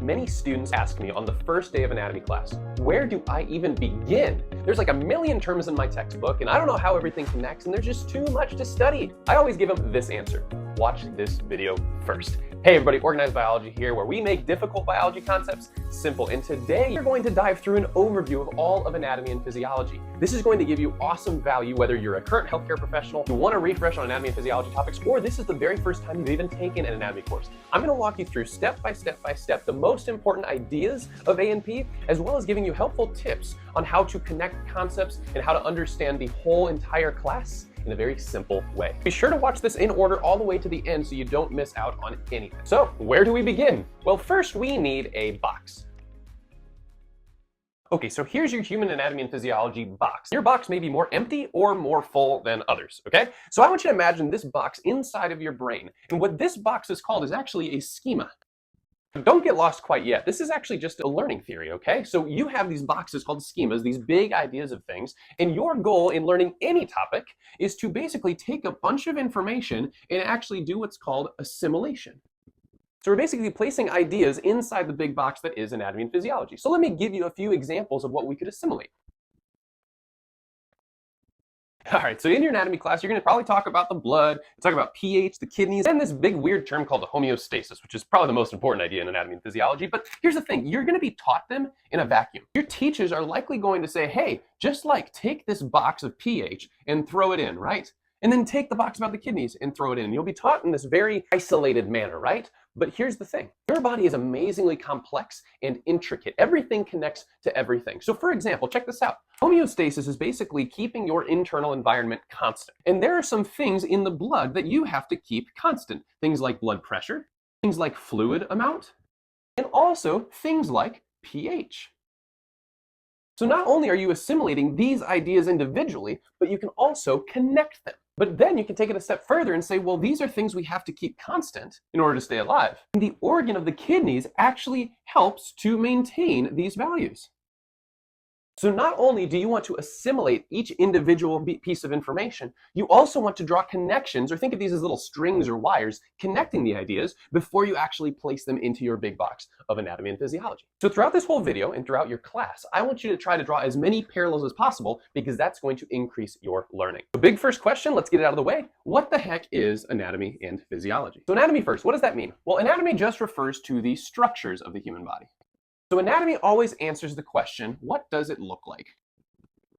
Many students ask me on the first day of anatomy class, where do I even begin? There's like a million terms in my textbook and I don't know how everything connects and there's just too much to study. I always give them this answer: watch this video first. Hey everybody, Organized Biology here, where we make difficult biology concepts simple. And today you're going to dive through an overview of all of anatomy and physiology. This is going to give you awesome value whether you're a current healthcare professional, you want to refresh on anatomy and physiology topics, or this is the very first time you've even taken an anatomy course. I'm going to walk you through step by step the most important ideas of A&P, as well as giving you helpful tips on how to connect concepts and how to understand the whole entire class in a very simple way. Be sure to watch this in order all the way to the end so you don't miss out on anything. So, where do we begin? Well, first we need a box. Okay, so here's your Human Anatomy and Physiology box. Your box may be more empty or more full than others, okay? So I want you to imagine this box inside of your brain. And what this box is called is actually a schema. Don't get lost quite yet. This is actually just a learning theory, okay? So you have these boxes called schemas, these big ideas of things, and your goal in learning any topic is to basically take a bunch of information and actually do what's called assimilation. So we're basically placing ideas inside the big box that is anatomy and physiology. So let me give you a few examples of what we could assimilate. All right, so in your anatomy class, you're going to probably talk about the blood, talk about pH, the kidneys, and this big weird term called the homeostasis, which is probably the most important idea in anatomy and physiology. But here's the thing, you're going to be taught them in a vacuum. Your teachers are likely going to say, hey, just like take this box of pH and throw it in, right? And then take the box about the kidneys and throw it in. You'll be taught in this very isolated manner, right? But here's the thing. Your body is amazingly complex and intricate. Everything connects to everything. So for example, check this out. Homeostasis is basically keeping your internal environment constant. And there are some things in the blood that you have to keep constant. Things like blood pressure, things like fluid amount, and also things like pH. So not only are you assimilating these ideas individually, but you can also connect them. But then you can take it a step further and say, well, these are things we have to keep constant in order to stay alive. And the organ of the kidneys actually helps to maintain these values. So not only do you want to assimilate each individual piece of information, you also want to draw connections, or think of these as little strings or wires connecting the ideas before you actually place them into your big box of anatomy and physiology. So throughout this whole video and throughout your class, I want you to try to draw as many parallels as possible because that's going to increase your learning. The big first question, let's get it out of the way. What the heck is anatomy and physiology? So anatomy first, what does that mean? Well, anatomy just refers to the structures of the human body. So anatomy always answers the question, what does it look like?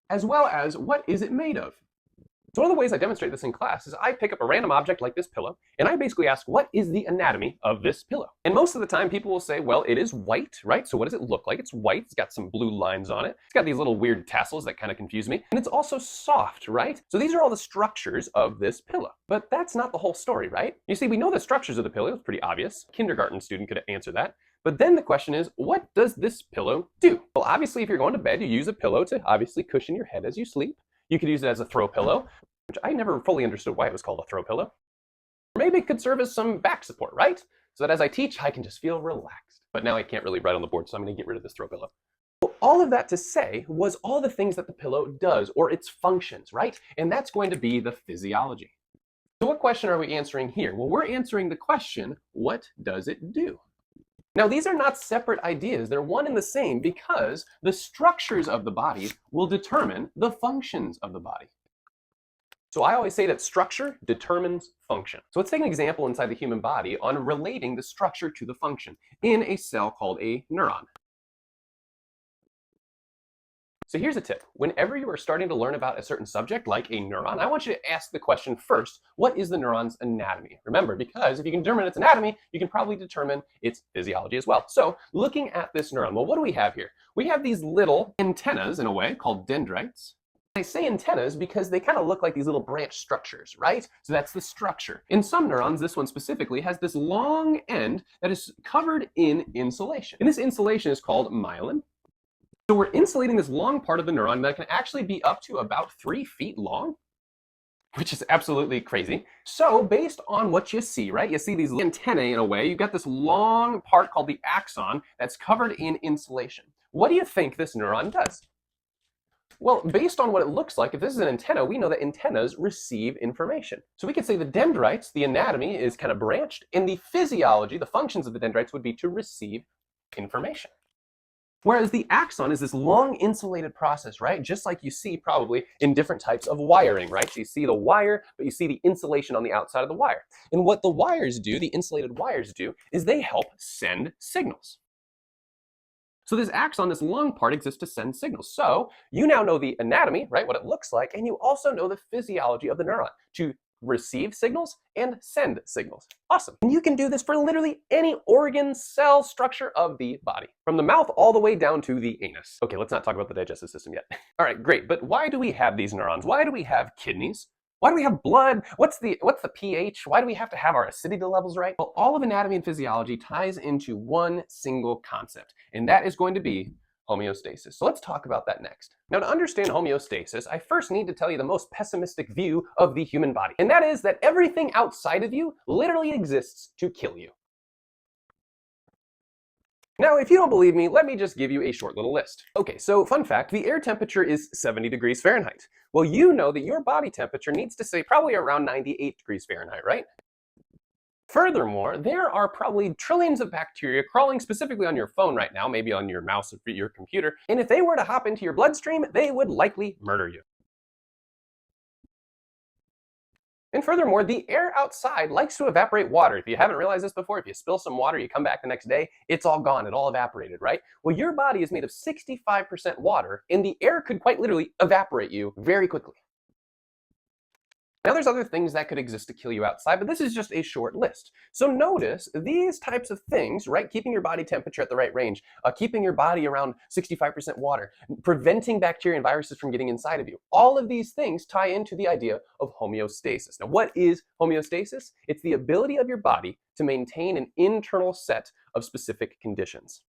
As well as, what is it made of? So one of the ways I demonstrate this in class is I pick up a random object like this pillow, and I basically ask, what is the anatomy of this pillow? And most of the time people will say, well, it is white, right? So what does it look like? It's white, it's got some blue lines on it. It's got these little weird tassels that kind of confuse me. And it's also soft, right? So these are all the structures of this pillow. But that's not the whole story, right? You see, we know the structures of the pillow, it's pretty obvious. A kindergarten student could answer that. But then the question is, what does this pillow do? Well, obviously, if you're going to bed, you use a pillow to obviously cushion your head as you sleep. You could use it as a throw pillow, which I never fully understood why it was called a throw pillow. Or maybe it could serve as some back support, right? So that as I teach, I can just feel relaxed. But now I can't really write on the board, so I'm going to get rid of this throw pillow. Well, all of that to say was all the things that the pillow does, or its functions, right? And that's going to be the physiology. So what question are we answering here? Well, we're answering the question, what does it do? Now, these are not separate ideas. They're one and the same because the structures of the body will determine the functions of the body. So I always say that structure determines function. So let's take an example inside the human body on relating the structure to the function in a cell called a neuron. So here's a tip. Whenever you are starting to learn about a certain subject, like a neuron, I want you to ask the question first, what is the neuron's anatomy? Remember, because if you can determine its anatomy, you can probably determine its physiology as well. So looking at this neuron, well, what do we have here? We have these little antennas, in a way, called dendrites. I say antennas because they kind of look like these little branch structures, right? So that's the structure. In some neurons, this one specifically has this long end that is covered in insulation. And this insulation is called myelin. So we're insulating this long part of the neuron that can actually be up to about 3 feet long, which is absolutely crazy. So based on what you see, right? You see these antennae in a way. You've got this long part called the axon that's covered in insulation. What do you think this neuron does? Well, based on what it looks like, if this is an antenna, we know that antennas receive information. So we could say the dendrites, the anatomy is kind of branched, and the physiology, the functions of the dendrites would be to receive information. Whereas the axon is this long insulated process, right? Just like you see probably in different types of wiring, right? So you see the wire, but you see the insulation on the outside of the wire. And what the wires do, the insulated wires do, is they help send signals. So this axon, this long part, exists to send signals. So you now know the anatomy, right, what it looks like, and you also know the physiology of the neuron to receive signals and send signals. Awesome. And you can do this for literally any organ, cell, structure of the body, from the mouth all the way down to the anus. Okay, let's not talk about the digestive system yet. All right, great. But why do we have these neurons? Why do we have kidneys? Why do we have blood? What's the pH? Why do we have to have our acidity levels right? Well, all of anatomy and physiology ties into one single concept, and that is going to be homeostasis. So let's talk about that next. Now, to understand homeostasis, I first need to tell you the most pessimistic view of the human body, and that is that everything outside of you literally exists to kill you. Now, if you don't believe me, let me just give you a short little list. Okay, so fun fact, the air temperature is 70 degrees Fahrenheit. Well, you know that your body temperature needs to stay probably around 98 degrees Fahrenheit, right? Furthermore, there are probably trillions of bacteria crawling specifically on your phone right now, maybe on your mouse or your computer, and if they were to hop into your bloodstream, they would likely murder you. And furthermore, the air outside likes to evaporate water. If you haven't realized this before, if you spill some water, you come back the next day, it's all gone, it all evaporated, right? Well, your body is made of 65% water, and the air could quite literally evaporate you very quickly. Now there's other things that could exist to kill you outside, but this is just a short list. So notice these types of things, right? Keeping your body temperature at the right range, keeping your body around 65% water, preventing bacteria and viruses from getting inside of you. All of these things tie into the idea of homeostasis. Now what is homeostasis? It's the ability of your body to maintain an internal set of specific conditions.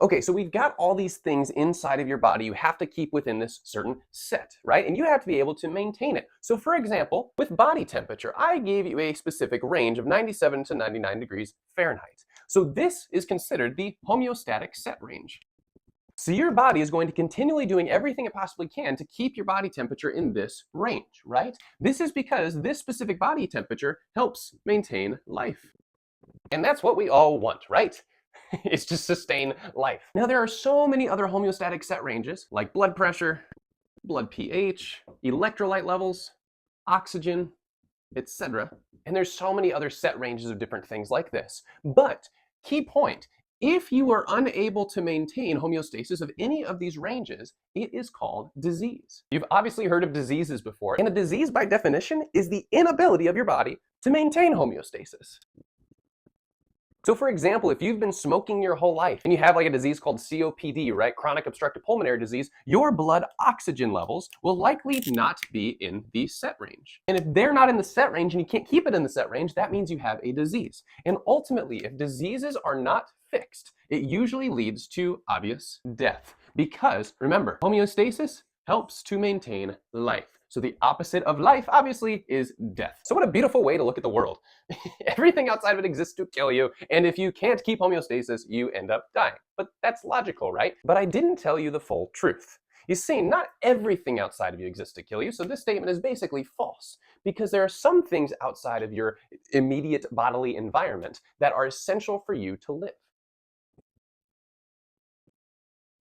Okay, so we've got all these things inside of your body you have to keep within this certain set, right? And you have to be able to maintain it. So for example, with body temperature, I gave you a specific range of 97 to 99 degrees Fahrenheit. So this is considered the homeostatic set range. So your body is going to continually doing everything it possibly can to keep your body temperature in this range, right? This is because this specific body temperature helps maintain life. And that's what we all want, right? It's to sustain life. Now there are so many other homeostatic set ranges like blood pressure, blood pH, electrolyte levels, oxygen, etc. And there's so many other set ranges of different things like this. But key point, if you are unable to maintain homeostasis of any of these ranges, it is called disease. You've obviously heard of diseases before, and a disease by definition is the inability of your body to maintain homeostasis. So for example, if you've been smoking your whole life and you have like a disease called COPD, right, chronic obstructive pulmonary disease, your blood oxygen levels will likely not be in the set range. And if they're not in the set range and you can't keep it in the set range, that means you have a disease. And ultimately, if diseases are not fixed, it usually leads to obvious death. Because remember, homeostasis helps to maintain life. So the opposite of life, obviously, is death. So what a beautiful way to look at the world. Everything outside of it exists to kill you, and if you can't keep homeostasis, you end up dying. But that's logical, right? But I didn't tell you the full truth. You see, not everything outside of you exists to kill you, so this statement is basically false, because there are some things outside of your immediate bodily environment that are essential for you to live.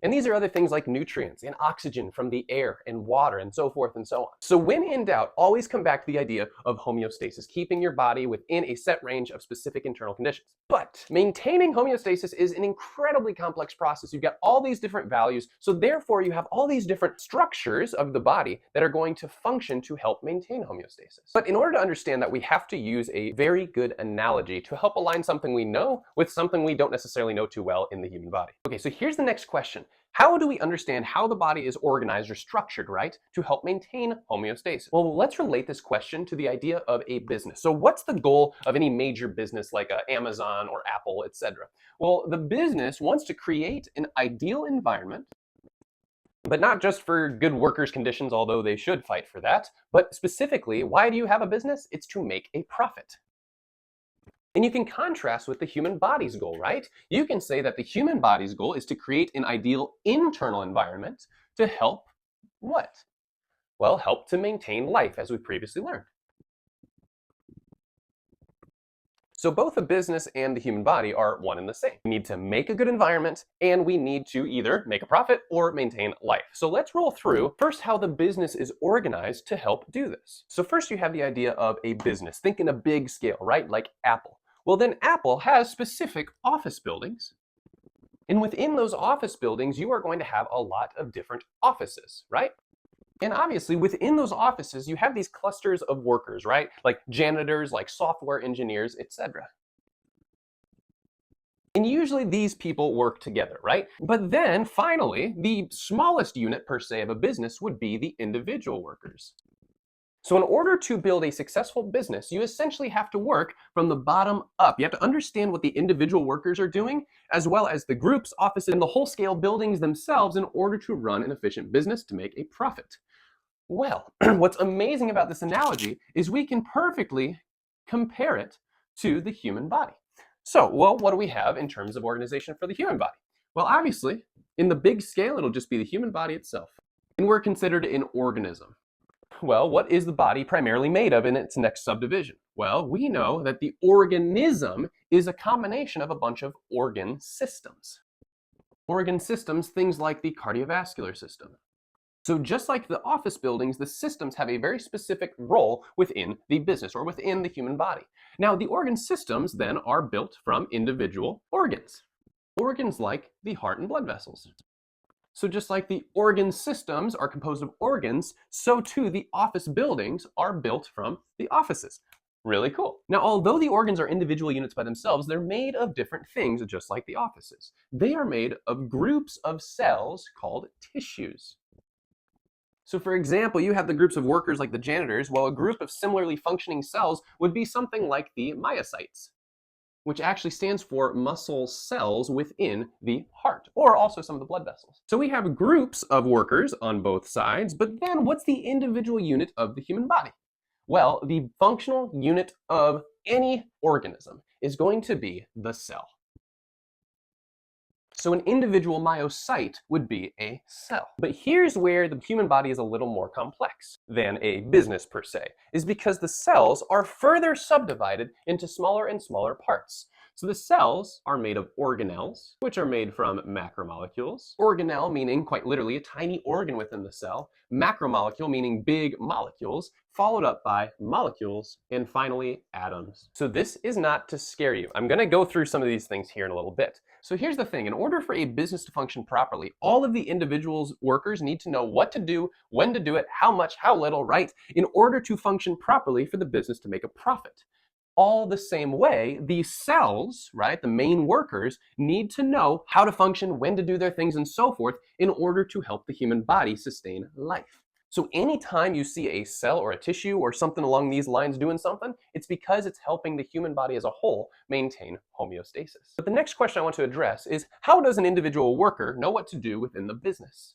And these are other things like nutrients and oxygen from the air and water and so forth and so on. So when in doubt, always come back to the idea of homeostasis, keeping your body within a set range of specific internal conditions. But maintaining homeostasis is an incredibly complex process. You've got all these different values, so therefore you have all these different structures of the body that are going to function to help maintain homeostasis. But in order to understand that, we have to use a very good analogy to help align something we know with something we don't necessarily know too well in the human body. Okay, so here's the next question. How do we understand how the body is organized or structured, right, to help maintain homeostasis? Well, let's relate this question to the idea of a business. So what's the goal of any major business like Amazon or Apple, etc.? Well, the business wants to create an ideal environment, but not just for good workers' conditions, although they should fight for that, but specifically, why do you have a business? It's to make a profit. And you can contrast with the human body's goal, right? You can say that the human body's goal is to create an ideal internal environment to help what? Well, help to maintain life, as we previously learned. So both the business and the human body are one and the same. We need to make a good environment, and we need to either make a profit or maintain life. So let's roll through first how the business is organized to help do this. So first you have the idea of a business. Think in a big scale, right? Like Apple. Well, then Apple has specific office buildings. And within those office buildings, you are going to have a lot of different offices, right? And obviously within those offices, you have these clusters of workers, right? Like janitors, like software engineers, etc. And usually these people work together, right? But then finally, the smallest unit per se of a business would be the individual workers. So in order to build a successful business, you essentially have to work from the bottom up. You have to understand what the individual workers are doing, as well as the groups, offices, and the whole scale buildings themselves in order to run an efficient business to make a profit. Well, what's amazing about this analogy is we can perfectly compare it to the human body. So, well, what do we have in terms of organization for the human body? Well, obviously, in the big scale, it'll just be the human body itself. And we're considered an organism. Well, what is the body primarily made of in its next subdivision? Well, we know that the organism is a combination of a bunch of organ systems. Organ systems, things like the cardiovascular system. So just like the office buildings, the systems have a very specific role within the business or within the human body. Now, the organ systems then are built from individual organs. Organs like the heart and blood vessels. So just like the organ systems are composed of organs, so too the office buildings are built from the offices. Really cool. Now, although the organs are individual units by themselves, they're made of different things just like the offices. They are made of groups of cells called tissues. So for example, you have the groups of workers like the janitors, while a group of similarly functioning cells would be something like the myocytes, which actually stands for muscle cells within the heart, or also some of the blood vessels. So we have groups of workers on both sides, but then what's the individual unit of the human body? Well, the functional unit of any organism is going to be the cell. So an individual myocyte would be a cell. But here's where the human body is a little more complex than a business per se, is because the cells are further subdivided into smaller and smaller parts. So the cells are made of organelles, which are made from macromolecules. Organelle meaning quite literally a tiny organ within the cell. Macromolecule meaning big molecules, followed up by molecules, and finally atoms. So this is not to scare you. I'm going to go through some of these things here in a little bit. So here's the thing. In order for a business to function properly, all of the individuals' workers need to know what to do, when to do it, how much, how little, right? In order to function properly for the business to make a profit. All the same way, these cells, right, the main workers, need to know how to function, when to do their things, and so forth in order to help the human body sustain life. So anytime you see a cell or a tissue or something along these lines doing something, it's because it's helping the human body as a whole maintain homeostasis. But the next question I want to address is, how does an individual worker know what to do within the business?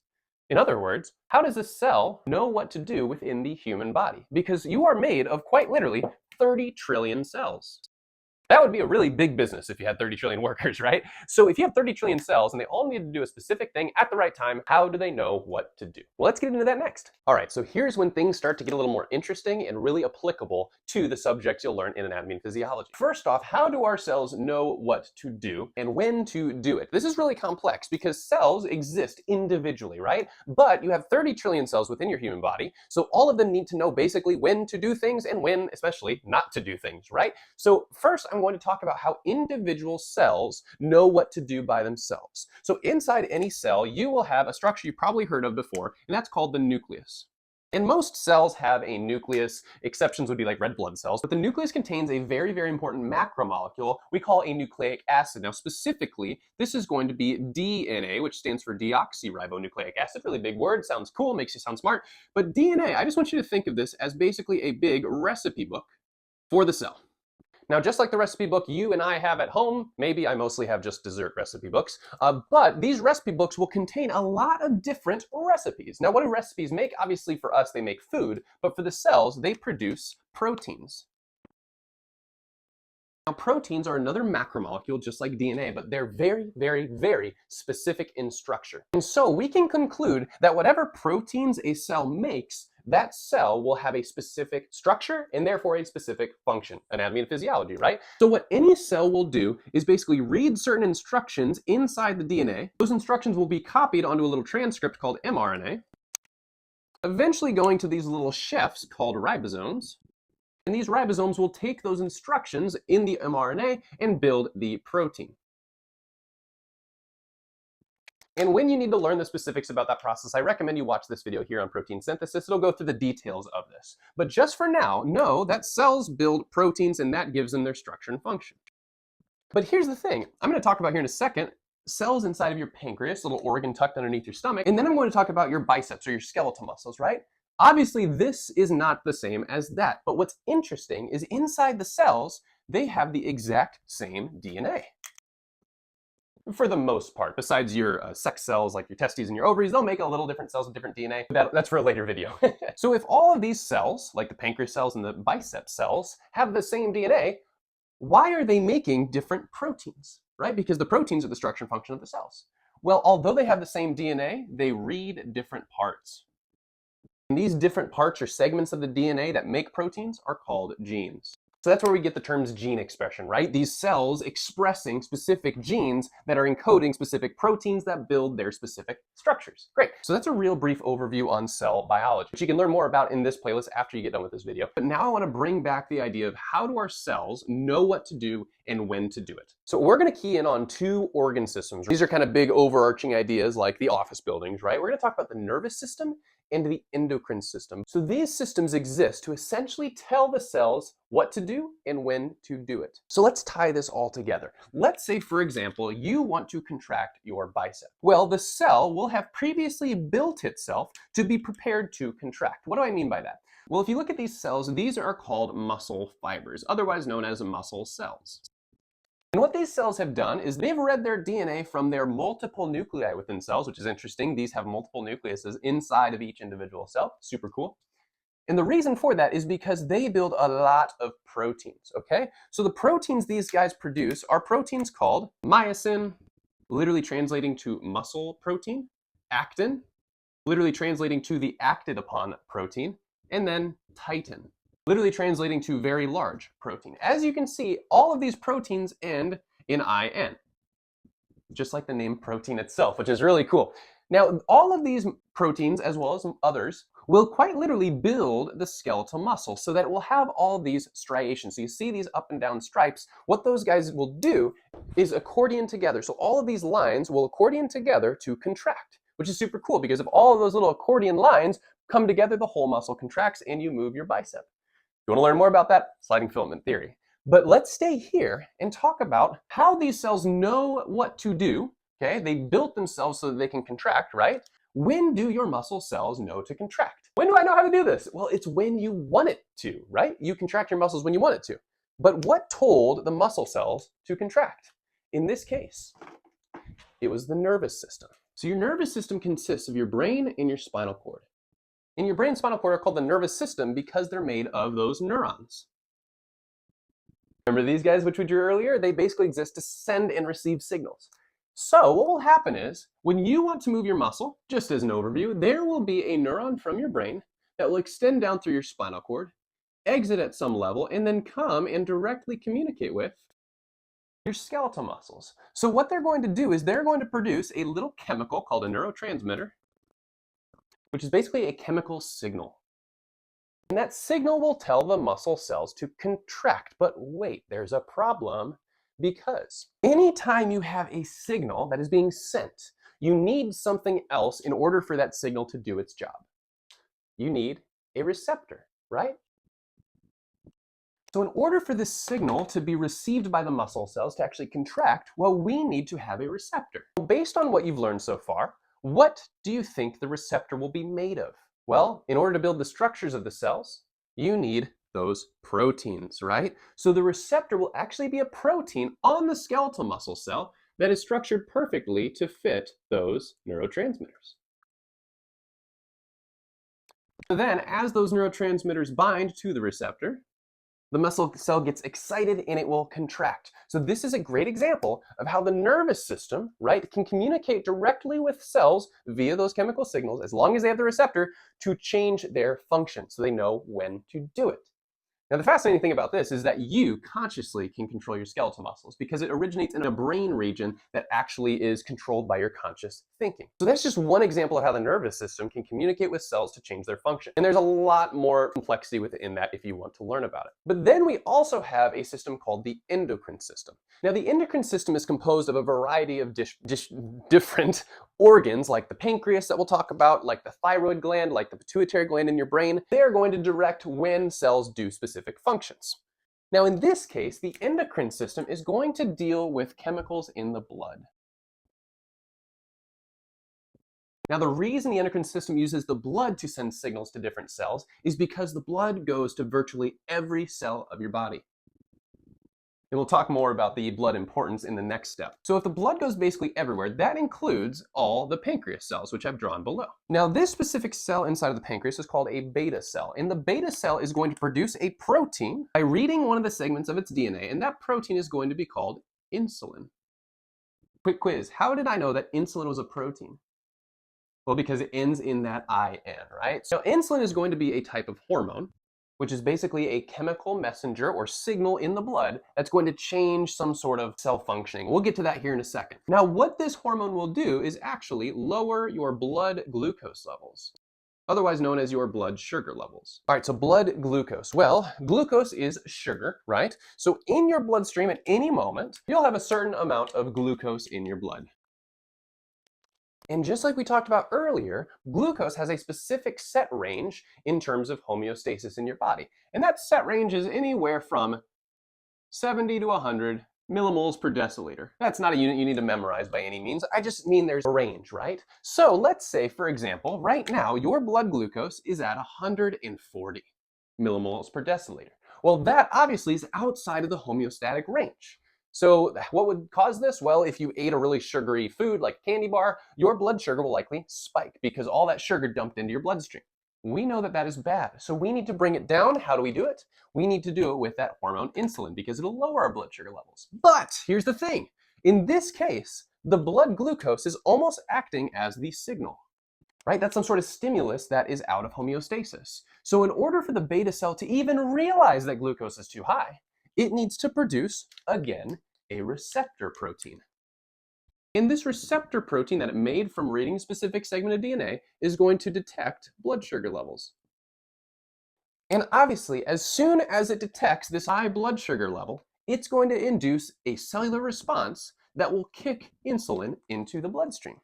In other words, how does a cell know what to do within the human body? Because you are made of quite literally 30 trillion cells. That would be a really big business if you had 30 trillion workers, right? So if you have 30 trillion cells and they all need to do a specific thing at the right time, how do they know what to do? Well, let's get into that next. All right, so here's when things start to get a little more interesting and really applicable to the subjects you'll learn in anatomy and physiology. First off, how do our cells know what to do and when to do it? This is really complex because cells exist individually, right? But you have 30 trillion cells within your human body, so all of them need to know basically when to do things and when, especially, not to do things, right? So first, I'm going to talk about how individual cells know what to do by themselves. So inside any cell, you will have a structure you've probably heard of before, and that's called the nucleus. And most cells have a nucleus. Exceptions would be like red blood cells, but the nucleus contains a very, very important macromolecule we call a nucleic acid. Now, specifically, this is going to be DNA, which stands for deoxyribonucleic acid. Really big word, sounds cool, makes you sound smart. But DNA, I just want you to think of this as basically a big recipe book for the cell. Now, just like the recipe book you and I have at home, maybe I mostly have just dessert recipe books, but these recipe books will contain a lot of different recipes. Now, what do recipes make? Obviously, for us, they make food, but for the cells, they produce proteins. Now, proteins are another macromolecule just like DNA, but they're very, very, very specific in structure. And so we can conclude that whatever proteins a cell makes, that cell will have a specific structure and therefore a specific function, anatomy and physiology, right? So what any cell will do is basically read certain instructions inside the DNA. Those instructions will be copied onto a little transcript called mRNA, eventually going to these little chefs called ribosomes. And these ribosomes will take those instructions in the mRNA and build the protein. And when you need to learn the specifics about that process, I recommend you watch this video here on protein synthesis. It'll go through the details of this. But just for now, know that cells build proteins and that gives them their structure and function. But here's the thing. I'm going to talk about here in a second cells inside of your pancreas, a little organ tucked underneath your stomach. And then I'm going to talk about your biceps or your skeletal muscles, right? Obviously, this is not the same as that. But what's interesting is inside the cells, they have the exact same DNA. For the most part, besides your sex cells like your testes and your ovaries, they'll make a little different cells with different DNA. That's for a later video. So if all of these cells, like the pancreas cells and the bicep cells, have the same DNA, why are they making different proteins, right? Because the proteins are the structure and function of the cells. Well, although they have the same DNA, they read different parts. And these different parts or segments of the DNA that make proteins are called genes. So that's where we get the terms gene expression, right? These cells expressing specific genes that are encoding specific proteins that build their specific structures. Great. So that's a real brief overview on cell biology, which you can learn more about in this playlist after you get done with this video. But now I want to bring back the idea of how do our cells know what to do and when to do it. So we're going to key in on two organ systems. These are kind of big overarching ideas like the office buildings, right? We're going to talk about the nervous system and the endocrine system. So these systems exist to essentially tell the cells what to do and when to do it. So let's tie this all together. Let's say, for example, you want to contract your bicep. Well, the cell will have previously built itself to be prepared to contract. What do I mean by that? Well, if you look at these cells, these are called muscle fibers, otherwise known as muscle cells. And what these cells have done is they've read their DNA from their multiple nuclei within cells, which is interesting. These have multiple nucleuses inside of each individual cell. Super cool. And the reason for that is because they build a lot of proteins, okay? So the proteins these guys produce are proteins called myosin, literally translating to muscle protein, actin, literally translating to the acted upon protein, and then titin, literally translating to very large protein. As you can see, all of these proteins end in IN, just like the name protein itself, which is really cool. Now, all of these proteins, as well as others, will quite literally build the skeletal muscle so that it will have all these striations. So you see these up and down stripes. What those guys will do is accordion together. So all of these lines will accordion together to contract, which is super cool because if all of those little accordion lines come together, the whole muscle contracts and you move your bicep. You want to learn more about that? Sliding filament theory. But let's stay here and talk about how these cells know what to do. Okay, they built themselves so that they can contract, right? When do your muscle cells know to contract? When do I know how to do this? Well, it's when you want it to, right? You contract your muscles when you want it to. But what told the muscle cells to contract? In this case, it was the nervous system. So your nervous system consists of your brain and your spinal cord. And your brain and spinal cord are called the nervous system because they're made of those neurons. Remember these guys which we drew earlier? They basically exist to send and receive signals. So what will happen is when you want to move your muscle, just as an overview, there will be a neuron from your brain that will extend down through your spinal cord, exit at some level, and then come and directly communicate with your skeletal muscles. So what they're going to do is they're going to produce a little chemical called a neurotransmitter, which is basically a chemical signal. And that signal will tell the muscle cells to contract. But wait, there's a problem because anytime you have a signal that is being sent, you need something else in order for that signal to do its job. You need a receptor, right? So in order for this signal to be received by the muscle cells to actually contract, well, we need to have a receptor. Based on what you've learned so far, what do you think the receptor will be made of? Well, in order to build the structures of the cells, you need those proteins, right? So the receptor will actually be a protein on the skeletal muscle cell that is structured perfectly to fit those neurotransmitters. So then, as those neurotransmitters bind to the receptor the muscle cell gets excited and it will contract. So this is a great example of how the nervous system, right, can communicate directly with cells via those chemical signals, as long as they have the receptor, to change their function so they know when to do it. Now, the fascinating thing about this is that you consciously can control your skeletal muscles because it originates in a brain region that actually is controlled by your conscious thinking. So that's just one example of how the nervous system can communicate with cells to change their function. And there's a lot more complexity within that if you want to learn about it. But then we also have a system called the endocrine system. Now, the endocrine system is composed of a variety of different organs, like the pancreas that we'll talk about, like the thyroid gland, like the pituitary gland in your brain. They are going to direct when cells do specific functions. Now, in this case, the endocrine system is going to deal with chemicals in the blood. Now, the reason the endocrine system uses the blood to send signals to different cells is because the blood goes to virtually every cell of your body. And we'll talk more about the blood importance in the next step. So if the blood goes basically everywhere, that includes all the pancreas cells, which I've drawn below. Now, this specific cell inside of the pancreas is called a beta cell. And the beta cell is going to produce a protein by reading one of the segments of its DNA, and that protein is going to be called insulin. Quick quiz, how did I know that insulin was a protein? Well, because it ends in that IN, right? So insulin is going to be a type of hormone, which is basically a chemical messenger or signal in the blood that's going to change some sort of cell functioning. We'll get to that here in a second. Now, what this hormone will do is actually lower your blood glucose levels, otherwise known as your blood sugar levels. All right, so blood glucose. Well, glucose is sugar, right? So in your bloodstream at any moment, you'll have a certain amount of glucose in your blood. And just like we talked about earlier, glucose has a specific set range in terms of homeostasis in your body. And that set range is anywhere from 70 to 100 millimoles per deciliter. That's not a unit you need to memorize by any means. I just mean there's a range, right? So let's say, for example, right now, your blood glucose is at 140 millimoles per deciliter. Well, that obviously is outside of the homeostatic range. So what would cause this? Well, if you ate a really sugary food like candy bar, your blood sugar will likely spike because all that sugar dumped into your bloodstream. We know that that is bad. So we need to bring it down. How do we do it? We need to do it with that hormone insulin because it'll lower our blood sugar levels. But here's the thing. In this case, the blood glucose is almost acting as the signal, right? That's some sort of stimulus that is out of homeostasis. So in order for the beta cell to even realize that glucose is too high, it needs to produce, again, a receptor protein. And this receptor protein that it made from reading a specific segment of DNA is going to detect blood sugar levels. And obviously, as soon as it detects this high blood sugar level, it's going to induce a cellular response that will kick insulin into the bloodstream.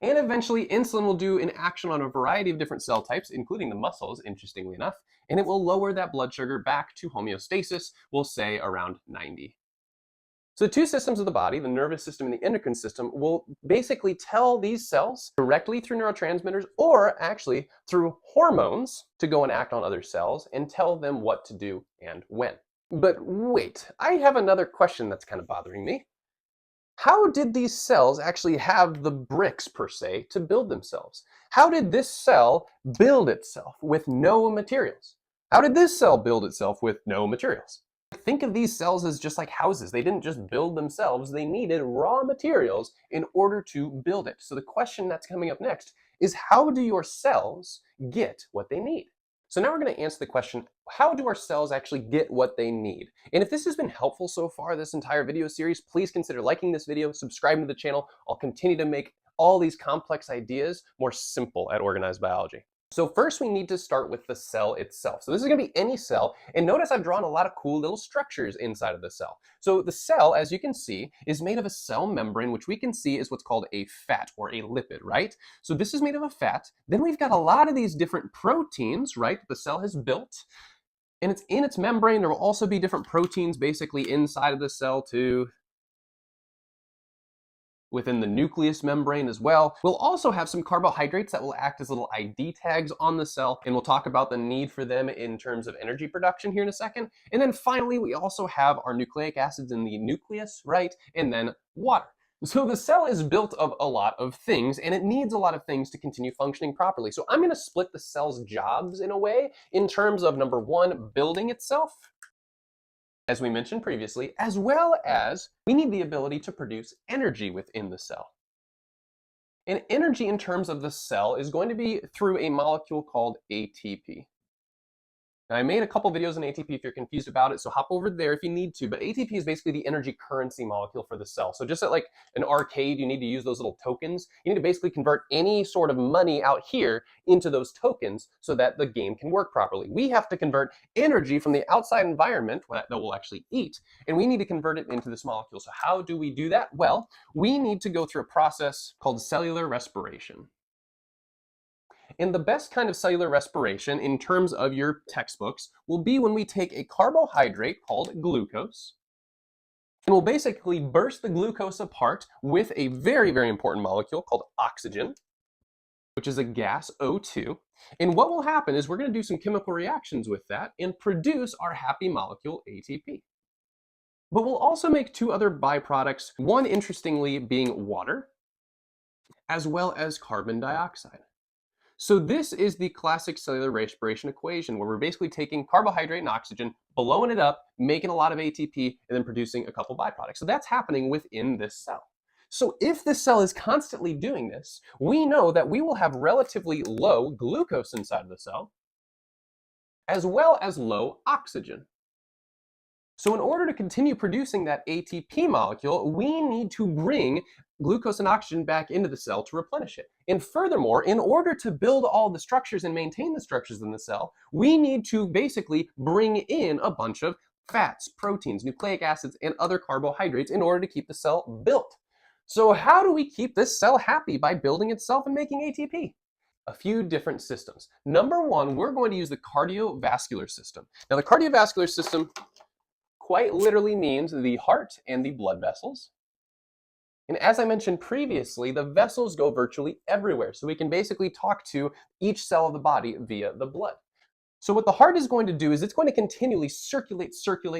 And eventually, insulin will do an action on a variety of different cell types, including the muscles, interestingly enough, and it will lower that blood sugar back to homeostasis, we'll say around 90. So the two systems of the body, the nervous system and the endocrine system, will basically tell these cells directly through neurotransmitters or actually through hormones to go and act on other cells and tell them what to do and when. But wait, I have another question that's kind of bothering me. How did these cells actually have the bricks, per se, to build themselves? How did this cell build itself with no materials? How did this cell build itself with no materials? Think of these cells as just like houses. They didn't just build themselves. They needed raw materials in order to build it. So the question that's coming up next is, how do your cells get what they need? So now we're going to answer the question, how do our cells actually get what they need? And if this has been helpful so far, this entire video series, please consider liking this video, subscribing to the channel. I'll continue to make all these complex ideas more simple at Organized Biology. So first we need to start with the cell itself. So this is going to be any cell, and notice I've drawn a lot of cool little structures inside of the cell. So the cell, as you can see, is made of a cell membrane, which we can see is what's called a fat or a lipid, right? So this is made of a fat. Then we've got a lot of these different proteins, right, the cell has built, and it's in its membrane. There will also be different proteins basically inside of the cell too, within the nucleus membrane as well. We'll also have some carbohydrates that will act as little ID tags on the cell, and we'll talk about the need for them in terms of energy production here in a second. And then finally, we also have our nucleic acids in the nucleus, right? And then water. So the cell is built of a lot of things, and it needs a lot of things to continue functioning properly. So I'm going to split the cell's jobs in a way in terms of number one, building itself, as we mentioned previously, as well as we need the ability to produce energy within the cell. And energy in terms of the cell is going to be through a molecule called ATP. Now, I made a couple videos on ATP if you're confused about it, so hop over there if you need to. But ATP is basically the energy currency molecule for the cell. So just at like an arcade, you need to use those little tokens. You need to basically convert any sort of money out here into those tokens so that the game can work properly. We have to convert energy from the outside environment that we'll actually eat, and we need to convert it into this molecule. So how do we do that? Well, we need to go through a process called cellular respiration. And the best kind of cellular respiration in terms of your textbooks will be when we take a carbohydrate called glucose, and we'll basically burst the glucose apart with a very, very important molecule called oxygen, which is a gas, O2. And what will happen is we're going to do some chemical reactions with that and produce our happy molecule ATP. But we'll also make two other byproducts, one interestingly being water, as well as carbon dioxide. So this is the classic cellular respiration equation where we're basically taking carbohydrate and oxygen, blowing it up, making a lot of ATP, and then producing a couple byproducts. So that's happening within this cell. So if this cell is constantly doing this, we know that we will have relatively low glucose inside of the cell, as well as low oxygen. So in order to continue producing that ATP molecule, we need to bring glucose and oxygen back into the cell to replenish it. And furthermore, in order to build all the structures and maintain the structures in the cell, we need to basically bring in a bunch of fats, proteins, nucleic acids, and other carbohydrates in order to keep the cell built. So how do we keep this cell happy by building itself and making ATP? A few different systems. Number one, we're going to use the cardiovascular system. Now the cardiovascular system quite literally means the heart and the blood vessels. And as I mentioned previously, the vessels go virtually everywhere. So we can basically talk to each cell of the body via the blood. So what the heart is going to do is it's going to continually circulate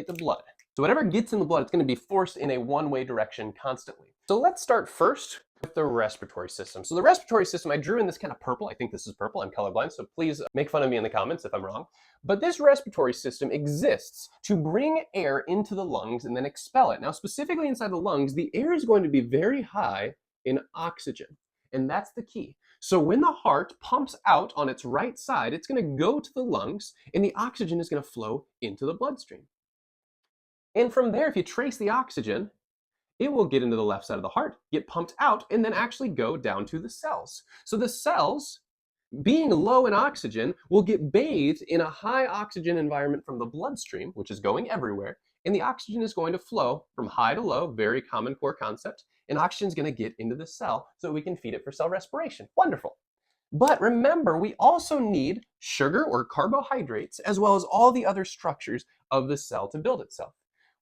the blood. So whatever gets in the blood, it's going to be forced in a one-way direction constantly. So let's start first with the respiratory system. So the respiratory system, I drew in this kind of purple. I think this is purple. I'm colorblind, so please make fun of me in the comments if I'm wrong. But this respiratory system exists to bring air into the lungs and then expel it. Now, specifically inside the lungs, the air is going to be very high in oxygen, and that's the key. So when the heart pumps out on its right side, it's going to go to the lungs, and the oxygen is going to flow into the bloodstream. And from there, if you trace the oxygen, it will get into the left side of the heart, get pumped out, and then actually go down to the cells. So the cells, being low in oxygen, will get bathed in a high oxygen environment from the bloodstream, which is going everywhere, and the oxygen is going to flow from high to low, very common core concept, and oxygen is going to get into the cell so we can feed it for cell respiration. Wonderful. But remember, we also need sugar or carbohydrates, as well as all the other structures of the cell to build itself.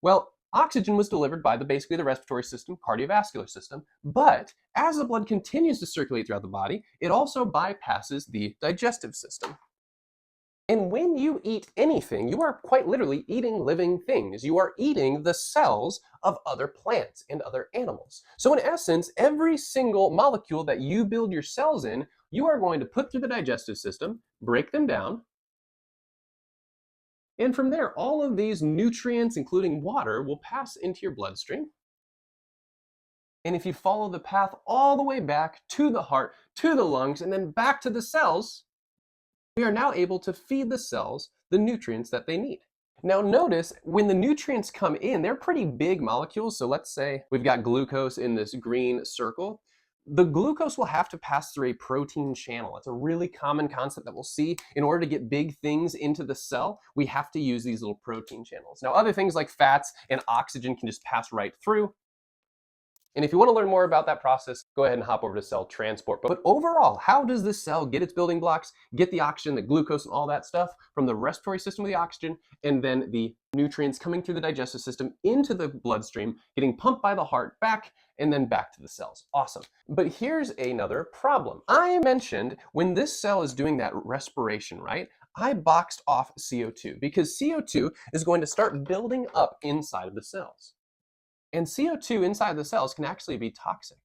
Well, oxygen was delivered by basically the respiratory system, cardiovascular system, but as the blood continues to circulate throughout the body, it also bypasses the digestive system. And when you eat anything, you are quite literally eating living things. You are eating the cells of other plants and other animals. So in essence, every single molecule that you build your cells in, you are going to put through the digestive system, break them down, and from there, all of these nutrients, including water, will pass into your bloodstream. And if you follow the path all the way back to the heart, to the lungs, and then back to the cells, we are now able to feed the cells the nutrients that they need. Now notice, when the nutrients come in, they're pretty big molecules. So let's say we've got glucose in this green circle. The glucose will have to pass through a protein channel. It's a really common concept that we'll see. In order to get big things into the cell, we have to use these little protein channels. Now, other things like fats and oxygen can just pass right through. And if you want to learn more about that process, go ahead and hop over to cell transport. But overall, how does this cell get its building blocks, get the oxygen, the glucose, and all that stuff from the respiratory system of the oxygen, and then the nutrients coming through the digestive system into the bloodstream, getting pumped by the heart back, and then back to the cells? Awesome. But here's another problem. I mentioned when this cell is doing that respiration, right? I boxed off CO2 because CO2 is going to start building up inside of the cells. And CO2 inside the cells can actually be toxic.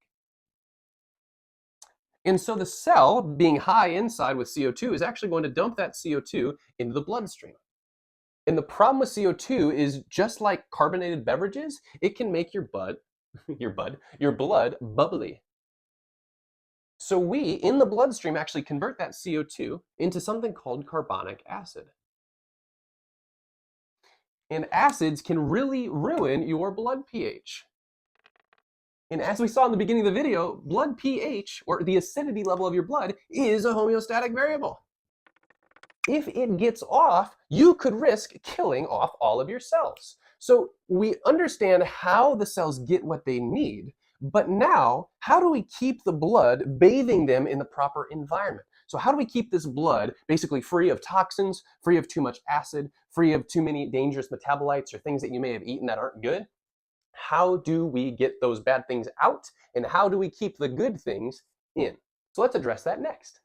And so the cell, being high inside with CO2, is actually going to dump that CO2 into the bloodstream. And the problem with CO2 is, just like carbonated beverages, it can make your blood bubbly. So we, in the bloodstream, actually convert that CO2 into something called carbonic acid. And acids can really ruin your blood pH. And as we saw in the beginning of the video, blood pH, or the acidity level of your blood, is a homeostatic variable. If it gets off, you could risk killing off all of your cells. So we understand how the cells get what they need, but now, how do we keep the blood bathing them in the proper environment? So how do we keep this blood basically free of toxins, free of too much acid, free of too many dangerous metabolites or things that you may have eaten that aren't good? How do we get those bad things out, and how do we keep the good things in? So let's address that next.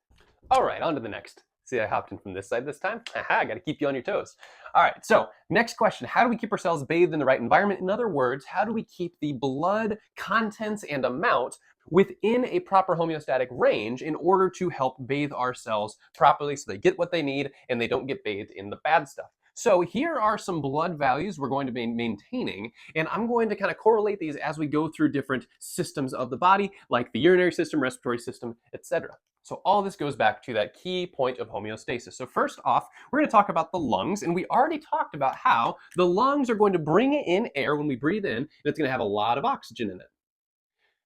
All right, on to the next. See, I hopped in from this side this time. Aha, got to keep you on your toes. All right, so next question. How do we keep ourselves bathed in the right environment? In other words, how do we keep the blood contents and amount within a proper homeostatic range in order to help bathe our cells properly so they get what they need and they don't get bathed in the bad stuff? So here are some blood values we're going to be maintaining, and I'm going to kind of correlate these as we go through different systems of the body, like the urinary system, respiratory system, etc. So all this goes back to that key point of homeostasis. So first off, we're going to talk about the lungs, and we already talked about how the lungs are going to bring in air when we breathe in, and it's going to have a lot of oxygen in it.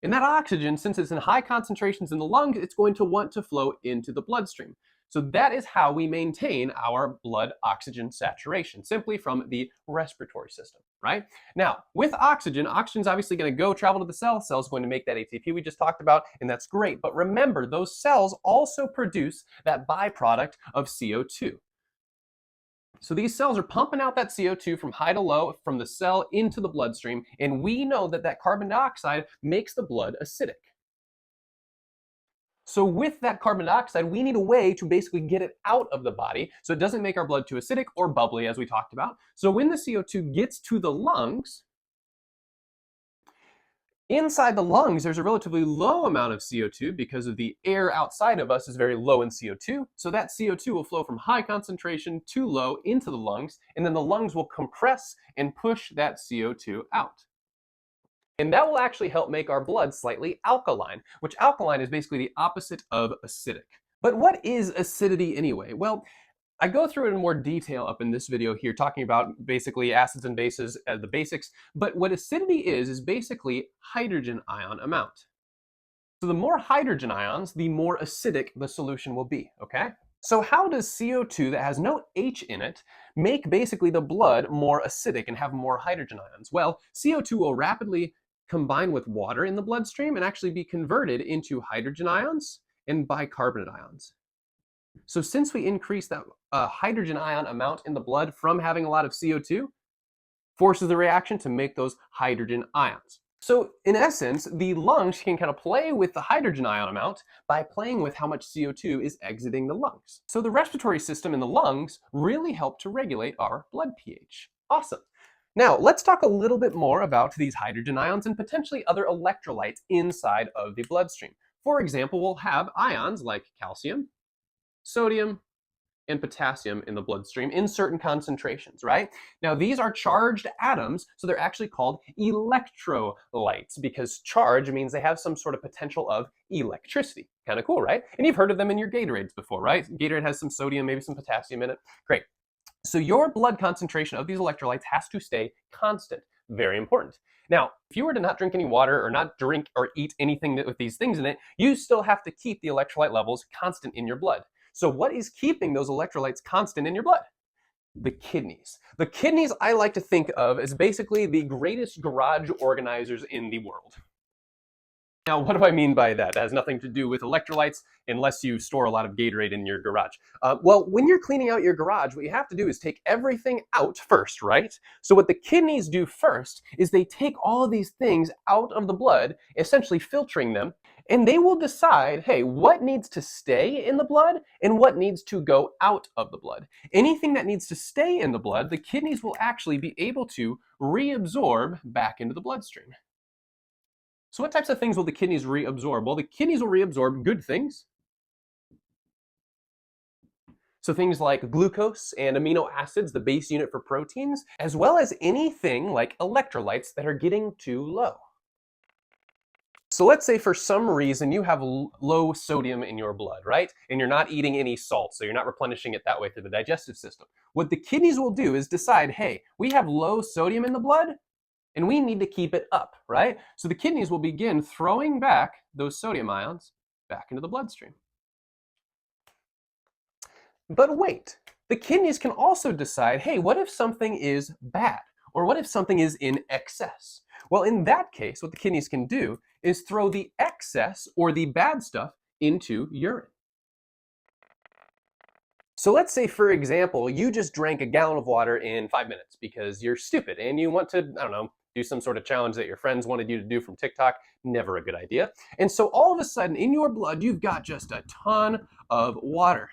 And that oxygen, since it's in high concentrations in the lungs, it's going to want to flow into the bloodstream. So that is how we maintain our blood oxygen saturation, simply from the respiratory system, right? Now, with oxygen, oxygen's obviously going to travel to the cell. Cell's going to make that ATP we just talked about, and that's great. But remember, those cells also produce that byproduct of CO2. So these cells are pumping out that CO2 from high to low from the cell into the bloodstream, and we know that that carbon dioxide makes the blood acidic. So with that carbon dioxide, we need a way to basically get it out of the body so it doesn't make our blood too acidic or bubbly, as we talked about. So when the CO2 gets to the lungs, inside the lungs, there's a relatively low amount of CO2 because of the air outside of us is very low in CO2. So that CO2 will flow from high concentration to low into the lungs, and then the lungs will compress and push that CO2 out. And that will actually help make our blood slightly alkaline, which alkaline is basically the opposite of acidic. But what is acidity anyway? Well, I go through it in more detail up in this video here, talking about basically acids and bases as the basics. But what acidity is basically hydrogen ion amount. So the more hydrogen ions, the more acidic the solution will be, okay? So how does CO2 that has no H in it make basically the blood more acidic and have more hydrogen ions? Well, CO2 will rapidly combine with water in the bloodstream and actually be converted into hydrogen ions and bicarbonate ions. So since we increase that hydrogen ion amount in the blood from having a lot of CO2, forces the reaction to make those hydrogen ions. So in essence, the lungs can kind of play with the hydrogen ion amount by playing with how much CO2 is exiting the lungs. So the respiratory system in the lungs really help to regulate our blood pH. Awesome. Now, let's talk a little bit more about these hydrogen ions and potentially other electrolytes inside of the bloodstream. For example, we'll have ions like calcium, sodium, and potassium in the bloodstream in certain concentrations, right? Now, these are charged atoms, so they're actually called electrolytes because charge means they have some sort of potential of electricity. Kind of cool, right? And you've heard of them in your Gatorades before, right? Gatorade has some sodium, maybe some potassium in it. Great. So your blood concentration of these electrolytes has to stay constant. Very important. Now, if you were to not drink any water or not drink or eat anything with these things in it, you still have to keep the electrolyte levels constant in your blood. So what is keeping those electrolytes constant in your blood? The kidneys. The kidneys I like to think of as basically the greatest garage organizers in the world. Now, what do I mean by that? That has nothing to do with electrolytes unless you store a lot of Gatorade in your garage. Well, when you're cleaning out your garage, what you have to do is take everything out first, right? So what the kidneys do first is they take all of these things out of the blood, essentially filtering them, and they will decide, hey, what needs to stay in the blood and what needs to go out of the blood. Anything that needs to stay in the blood, the kidneys will actually be able to reabsorb back into the bloodstream. So what types of things will the kidneys reabsorb? Well, the kidneys will reabsorb good things. So things like glucose and amino acids, the base unit for proteins, as well as anything like electrolytes that are getting too low. So let's say for some reason you have low sodium in your blood, right? And you're not eating any salt, so you're not replenishing it that way through the digestive system. What the kidneys will do is decide, hey, we have low sodium in the blood, and we need to keep it up, right? So the kidneys will begin throwing back those sodium ions back into the bloodstream. But wait, the kidneys can also decide, hey, what if something is bad? Or what if something is in excess? Well, in that case, what the kidneys can do is throw the excess or the bad stuff into urine. So let's say, for example, you just drank a gallon of water in 5 minutes because you're stupid and you want to, I don't know, do some sort of challenge that your friends wanted you to do from TikTok. Never a good idea. And so all of a sudden in your blood, you've got just a ton of water.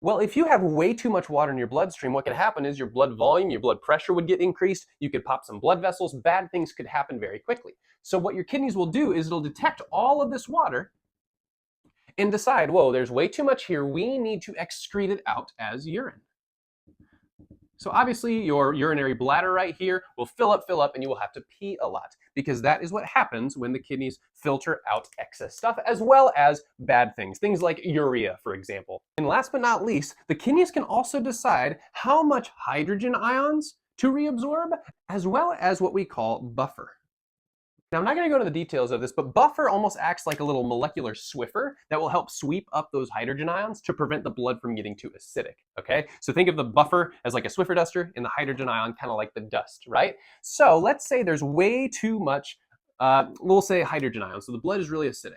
Well, if you have way too much water in your bloodstream, what could happen is your blood volume, your blood pressure would get increased. You could pop some blood vessels. Bad things could happen very quickly. So what your kidneys will do is it'll detect all of this water and decide, whoa, there's way too much here. We need to excrete it out as urine. So obviously your urinary bladder right here will fill up, and you will have to pee a lot because that is what happens when the kidneys filter out excess stuff as well as bad things, things like urea, for example. And last but not least, the kidneys can also decide how much hydrogen ions to reabsorb as well as what we call buffer. Now, I'm not going to go into the details of this, but buffer almost acts like a little molecular Swiffer that will help sweep up those hydrogen ions to prevent the blood from getting too acidic, okay? So think of the buffer as like a Swiffer duster and the hydrogen ion kind of like the dust, right? So let's say there's way too much, we'll say hydrogen ions, so the blood is really acidic.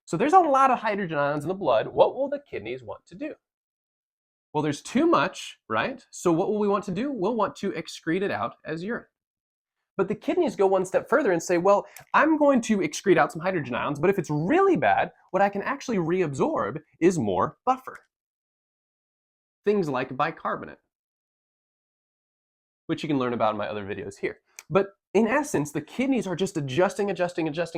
So there's a lot of hydrogen ions in the blood. What will the kidneys want to do? Well, there's too much, right? So what will we want to do? We'll want to excrete it out as urine. But the kidneys go one step further and say, well, I'm going to excrete out some hydrogen ions, but if it's really bad, what I can actually reabsorb is more buffer. Things like bicarbonate, which you can learn about in my other videos here. But in essence, the kidneys are just adjusting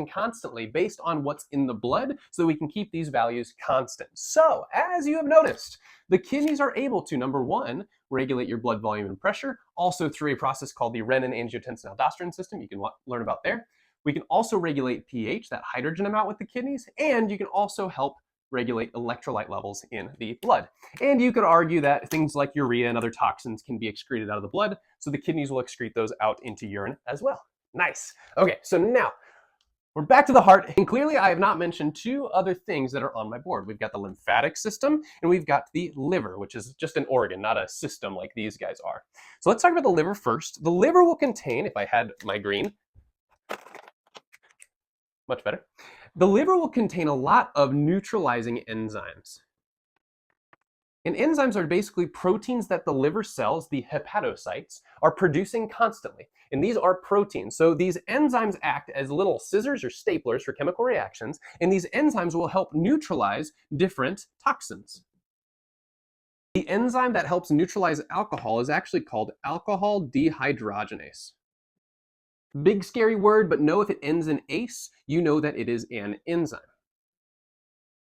constantly based on what's in the blood so we can keep these values constant. So, as you have noticed, the kidneys are able to, number one, regulate your blood volume and pressure, also through a process called the renin-angiotensin-aldosterone system you can learn about there. We can also regulate pH, that hydrogen amount with the kidneys, and you can also help regulate electrolyte levels in the blood. And you could argue that things like urea and other toxins can be excreted out of the blood, so the kidneys will excrete those out into urine as well. Nice. Okay, so now we're back to the heart, and clearly I have not mentioned two other things that are on my board. We've got the lymphatic system, and we've got the liver, which is just an organ, not a system like these guys are. So let's talk about the liver first. The liver will contain, if I had my green, much better. The liver will contain a lot of neutralizing enzymes. And enzymes are basically proteins that the liver cells, the hepatocytes, are producing constantly. And these are proteins. So these enzymes act as little scissors or staplers for chemical reactions, and these enzymes will help neutralize different toxins. The enzyme that helps neutralize alcohol is actually called alcohol dehydrogenase. Big scary word, but know if it ends in ase, you know that it is an enzyme.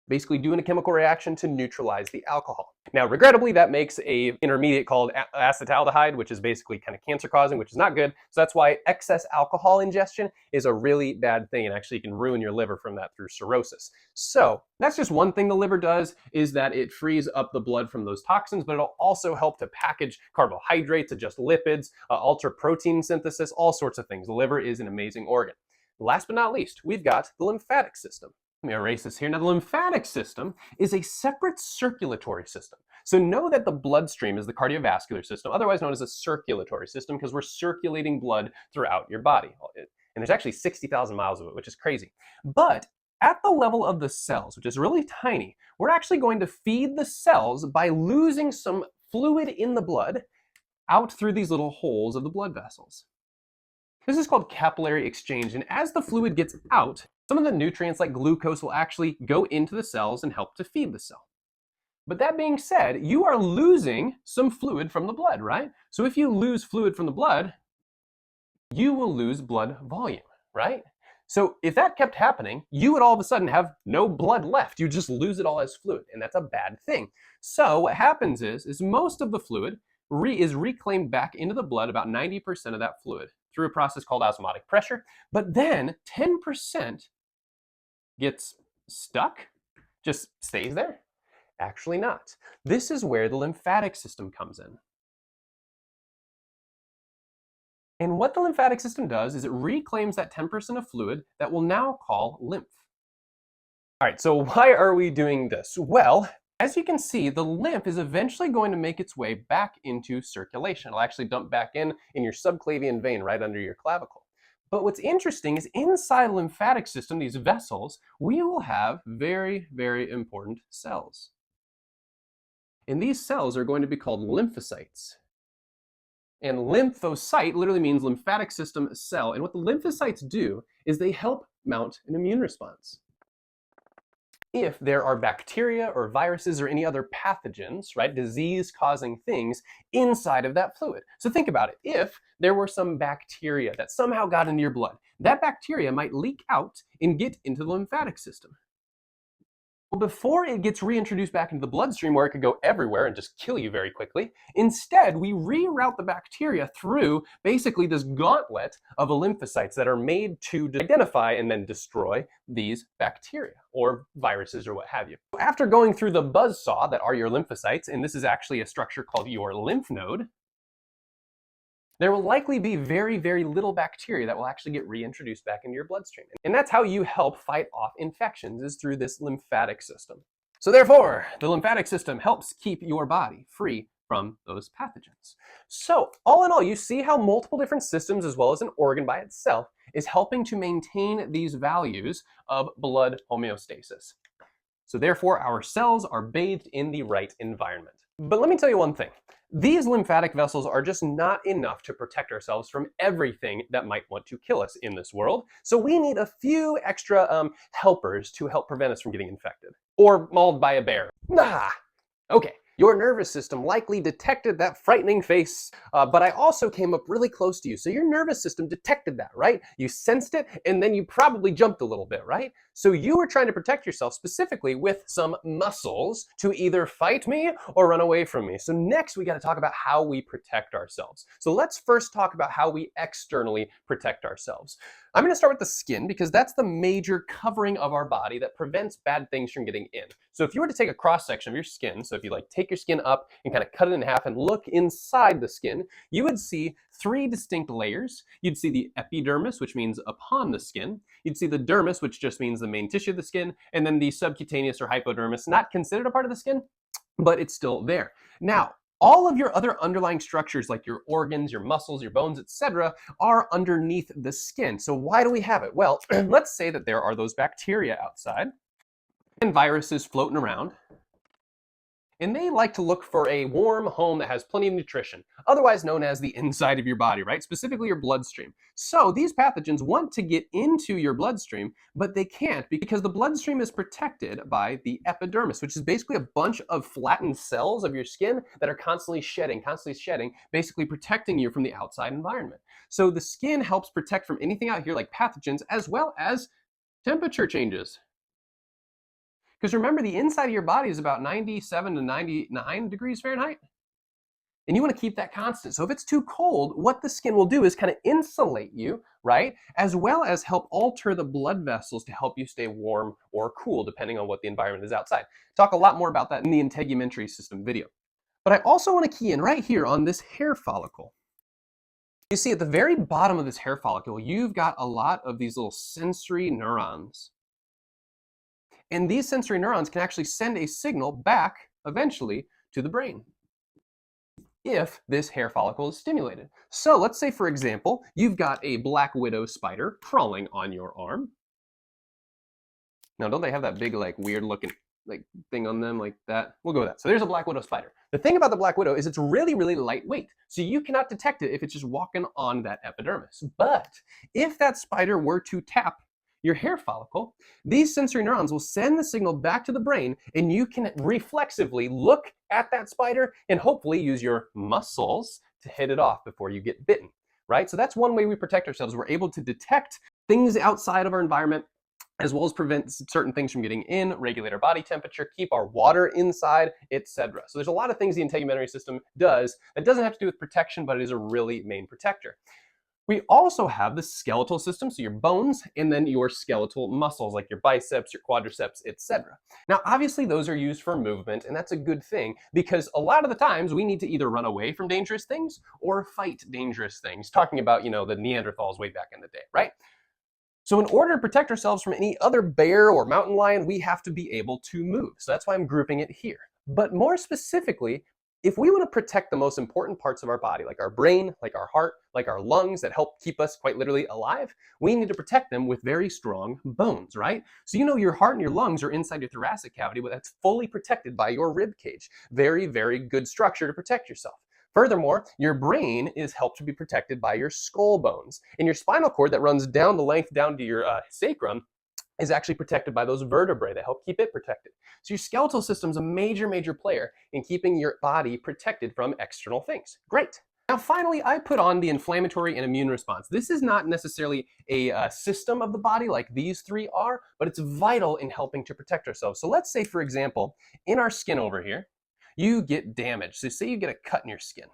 Basically doing a chemical reaction to neutralize the alcohol. Now, regrettably, that makes a intermediate called acetaldehyde, which is basically kind of cancer causing, which is not good. So that's why excess alcohol ingestion is a really bad thing, and actually can ruin your liver from that through cirrhosis. So that's just one thing the liver does, is that it frees up the blood from those toxins, but it'll also help to package carbohydrates, adjust lipids, alter protein synthesis, all sorts of things. The liver is an amazing organ. Last but not least, we've got the lymphatic system. Let me erase this here. Now, the lymphatic system is a separate circulatory system. So know that the bloodstream is the cardiovascular system, otherwise known as a circulatory system, because we're circulating blood throughout your body. And there's actually 60,000 miles of it, which is crazy. But at the level of the cells, which is really tiny, we're actually going to feed the cells by losing some fluid in the blood out through these little holes of the blood vessels. This is called capillary exchange, and as the fluid gets out, some of the nutrients like glucose will actually go into the cells and help to feed the cell. But that being said, you are losing some fluid from the blood, right? So if you lose fluid from the blood, you will lose blood volume, right? So if that kept happening, you would all of a sudden have no blood left. You just lose it all as fluid, and that's a bad thing. So what happens is most of the fluid is reclaimed back into the blood, about 90% of that fluid, through a process called osmotic pressure. But then 10% gets stuck, just stays there. Actually not. This is where the lymphatic system comes in. And what the lymphatic system does is it reclaims that 10% of fluid that we'll now call lymph. All right, so why are we doing this? Well, as you can see, the lymph is eventually going to make its way back into circulation. It'll actually dump back in your subclavian vein right under your clavicle. But what's interesting is inside the lymphatic system, these vessels, we will have very, very important cells. And these cells are going to be called lymphocytes. And lymphocyte literally means lymphatic system cell. And what the lymphocytes do is they help mount an immune response. If there are bacteria or viruses or any other pathogens, right, disease-causing things inside of that fluid. So think about it. If there were some bacteria that somehow got into your blood, that bacteria might leak out and get into the lymphatic system. Well, before it gets reintroduced back into the bloodstream where it could go everywhere and just kill you very quickly, instead we reroute the bacteria through basically this gauntlet of lymphocytes that are made to identify and then destroy these bacteria or viruses or what have you. After going through the buzzsaw that are your lymphocytes, and this is actually a structure called your lymph node, there will likely be very, very little bacteria that will actually get reintroduced back into your bloodstream. And that's how you help fight off infections, is through this lymphatic system. So therefore, the lymphatic system helps keep your body free from those pathogens. So all in all, you see how multiple different systems, as well as an organ by itself, is helping to maintain these values of blood homeostasis. So therefore, our cells are bathed in the right environment. But let me tell you one thing. These lymphatic vessels are just not enough to protect ourselves from everything that might want to kill us in this world. So we need a few extra helpers to help prevent us from getting infected or mauled by a bear. Okay. Your nervous system likely detected that frightening face, but I also came up really close to you. So your nervous system detected that, right? You sensed it, and then you probably jumped a little bit, right? So you were trying to protect yourself specifically with some muscles to either fight me or run away from me. So next we got to talk about how we protect ourselves. So let's first talk about how we externally protect ourselves. I'm going to start with the skin because that's the major covering of our body that prevents bad things from getting in. So if you were to take a cross section of your skin, so if you take your skin up and kind of cut it in half and look inside the skin, you would see three distinct layers. You'd see the epidermis, which means upon the skin. You'd see the dermis, which just means the main tissue of the skin, and then the subcutaneous or hypodermis, not considered a part of the skin, but it's still there. Now, all of your other underlying structures like your organs, your muscles, your bones, etc., are underneath the skin. So why do we have it? Well, let's say that there are those bacteria outside and viruses floating around. And they like to look for a warm home that has plenty of nutrition, otherwise known as the inside of your body, right? Specifically your bloodstream. So these pathogens want to get into your bloodstream, but they can't because the bloodstream is protected by the epidermis, which is basically a bunch of flattened cells of your skin that are constantly shedding, basically protecting you from the outside environment. So the skin helps protect from anything out here like pathogens, as well as temperature changes. Because remember, the inside of your body is about 97 to 99 degrees Fahrenheit. And you want to keep that constant. So if it's too cold, what the skin will do is kind of insulate you, right? As well as help alter the blood vessels to help you stay warm or cool, depending on what the environment is outside. Talk a lot more about that in the integumentary system video. But I also want to key in right here on this hair follicle. You see at the very bottom of this hair follicle, you've got a lot of these little sensory neurons. And these sensory neurons can actually send a signal back, eventually, to the brain. if this hair follicle is stimulated. So let's say, for example, you've got a black widow spider crawling on your arm. Now, don't they have that big, like, weird looking thing on them like that? We'll go with that. So there's a black widow spider. The thing about the black widow is it's really, really lightweight. So you cannot detect it if it's just walking on that epidermis. But if that spider were to tap your hair follicle, these sensory neurons will send the signal back to the brain, and you can reflexively look at that spider and hopefully use your muscles to hit it off before you get bitten, right? So that's one way we protect ourselves. We're able to detect things outside of our environment, as well as prevent certain things from getting in, regulate our body temperature, keep our water inside, etc. So there's a lot of things the integumentary system does that doesn't have to do with protection, but it is a really main protector. We also have the skeletal system, so your bones, and then your skeletal muscles, like your biceps, your quadriceps, etc. Now, obviously, those are used for movement, and that's a good thing, because a lot of the times we need to either run away from dangerous things or fight dangerous things, talking about, the Neanderthals way back in the day, right? So in order to protect ourselves from any other bear or mountain lion, we have to be able to move. So that's why I'm grouping it here. But more specifically, if we want to protect the most important parts of our body, like our brain, like our heart, like our lungs that help keep us quite literally alive, we need to protect them with very strong bones, right? So your heart and your lungs are inside your thoracic cavity, but that's fully protected by your rib cage. Very, very good structure to protect yourself. Furthermore, your brain is helped to be protected by your skull bones. And your spinal cord that runs down the length down to your sacrum is actually protected by those vertebrae that help keep it protected. So your skeletal system is a major, major player in keeping your body protected from external things. Great. Now, finally, I put on the inflammatory and immune response. This is not necessarily a system of the body like these three are, but it's vital in helping to protect ourselves. So let's say, for example, in our skin over here, you get damaged. So say you get a cut in your skin.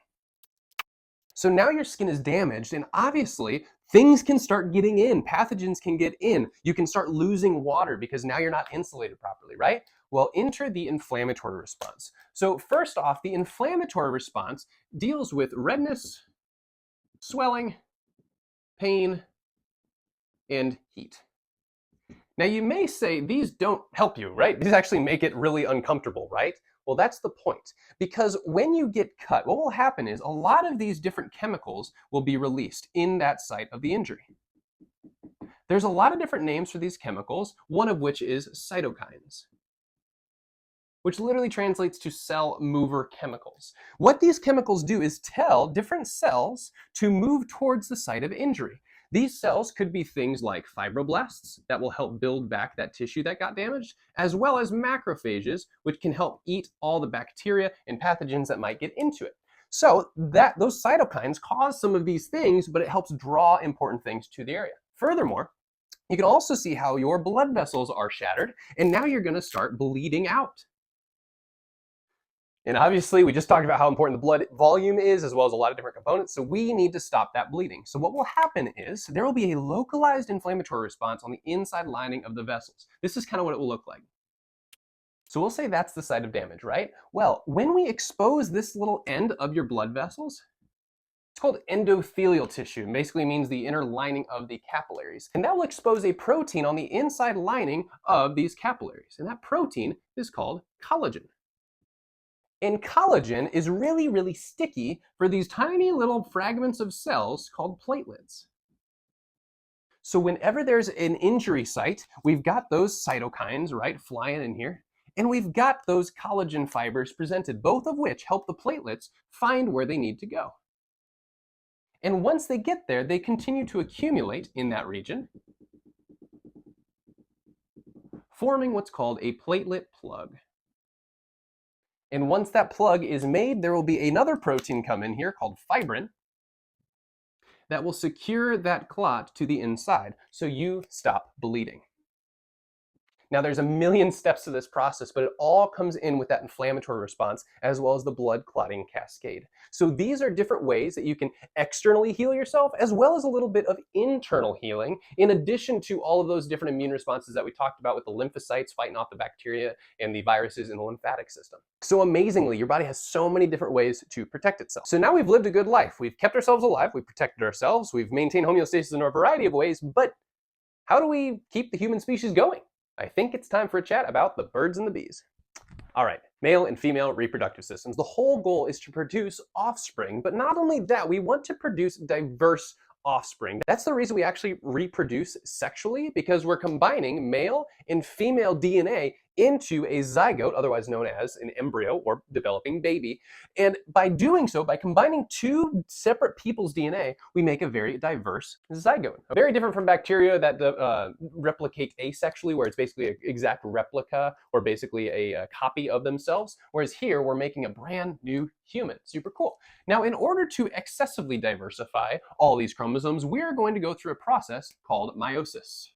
So now your skin is damaged, and obviously things can start getting in. Pathogens can get in. You can start losing water because now you're not insulated properly, right? Well, enter the inflammatory response. So first off, the inflammatory response deals with redness, swelling, pain, and heat. Now you may say these don't help you, right? These actually make it really uncomfortable, right? Well, that's the point, because when you get cut, what will happen is a lot of these different chemicals will be released in that site of the injury. There's a lot of different names for these chemicals, one of which is cytokines, which literally translates to cell mover chemicals. What these chemicals do is tell different cells to move towards the site of injury. These cells could be things like fibroblasts that will help build back that tissue that got damaged, as well as macrophages, which can help eat all the bacteria and pathogens that might get into it. So those cytokines cause some of these things, but it helps draw important things to the area. Furthermore, you can also see how your blood vessels are shattered, and now you're going to start bleeding out. And obviously, we just talked about how important the blood volume is, as well as a lot of different components, so we need to stop that bleeding. So what will happen is there will be a localized inflammatory response on the inside lining of the vessels. This is kind of what it will look like. So we'll say that's the site of damage, right? Well, when we expose this little end of your blood vessels, it's called endothelial tissue. It basically means the inner lining of the capillaries. And that will expose a protein on the inside lining of these capillaries. And that protein is called collagen. And collagen is really, really sticky for these tiny little fragments of cells called platelets. So whenever there's an injury site, we've got those cytokines, right, flying in here, and we've got those collagen fibers presented, both of which help the platelets find where they need to go. And once they get there, they continue to accumulate in that region, forming what's called a platelet plug. And once that plug is made, there will be another protein come in here called fibrin that will secure that clot to the inside so you stop bleeding. Now, there's a million steps to this process, but it all comes in with that inflammatory response as well as the blood clotting cascade. So these are different ways that you can externally heal yourself as well as a little bit of internal healing, in addition to all of those different immune responses that we talked about with the lymphocytes fighting off the bacteria and the viruses in the lymphatic system. So amazingly, your body has so many different ways to protect itself. So now we've lived a good life. We've kept ourselves alive. We've protected ourselves. We've maintained homeostasis in a variety of ways, but how do we keep the human species going? I think it's time for a chat about the birds and the bees. All right, Male and female reproductive systems. The whole goal is to produce offspring, but not only that, we want to produce diverse offspring. That's the reason we actually reproduce sexually, because we're combining male and female DNA into a zygote, otherwise known as an embryo or developing baby. And by doing so, by combining two separate people's DNA, we make a very diverse zygote. Very different from bacteria that replicate asexually, where it's basically an exact replica or basically a copy of themselves. Whereas here, we're making a brand new human. Super cool. Now, in order to excessively diversify all these chromosomes, we're going to go through a process called meiosis.